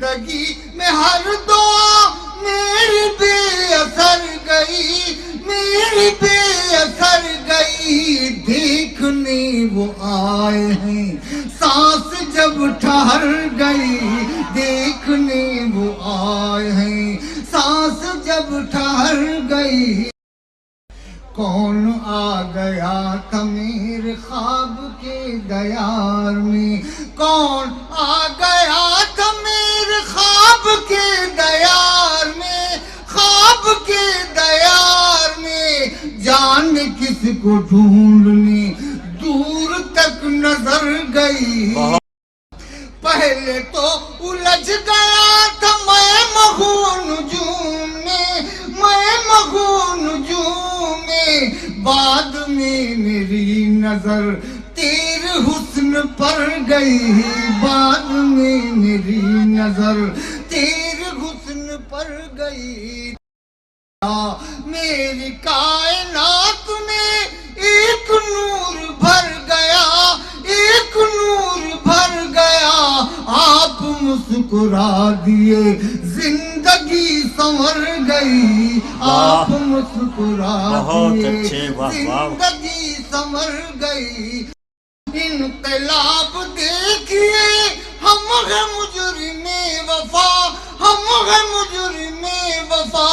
زندگی میں ہر دعا میری بے اثر گئی، میری بے اثر گئی، دیکھنے وہ آئے ہیں سانس جب ٹھہر گئی، دیکھنے وہ آئے ہیں سانس جب ٹھہر گئی۔ کون آ گیا تھا میرے خواب کے دیار میں، کون آ گیا تھا میرے خواب کے دیار میں، خواب کے دیار میں، جان کس کو ڈھونڈنے دور تک نظر گئی۔ پہلے تو الجھ گیا تھا میں مغوں نجوم میں، میں مغوں نجوم میں، بعد میں میری نظر تیرے حسن پر گئی، بعد میں میری نظر تیرے حسن پر گئی۔ میری کائنات میں ایک نور بھر گیا، ایک نور بھر گیا، آپ مسکرا دیے زندگی سنور گئی، آپ مسکرا دیے زندگی سنور گئی۔ انقلاب دیکھیے ہم ہیں مجرم وفا، ہم ہیں مجرم وفا،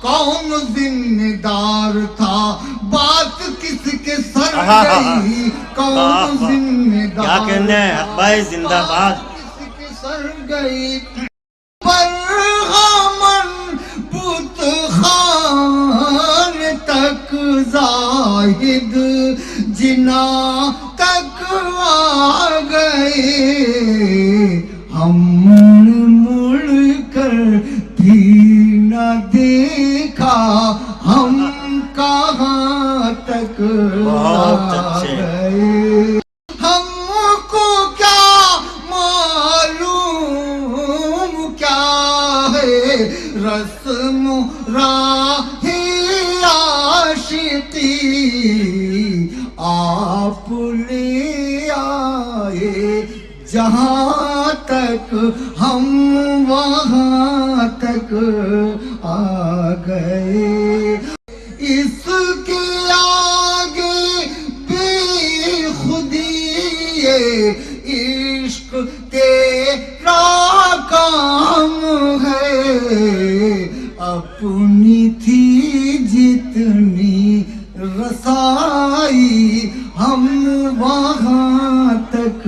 کون ذمہ دار تھا بات کس کے سر گئی، کون ذمہ دار کیا کہنے ہیں بھائی زندہ باد کس کے سر گئی۔ برہمن بت خان تک زاہد جنا تک آ گئے، ہم مڑ کر بھی نہ دیکھا ہم کہاں تک آ گئے۔ ہم کو کیا معلوم کیا ہے رسم راہ عاشقی، آپ لے آئے جہاں تک ہم وہاں تک آ گئے۔ اس کے آگے بے خودی عشق تیرا کام ہے، اپنی تھی جتنی رسائی ہم وہاں تک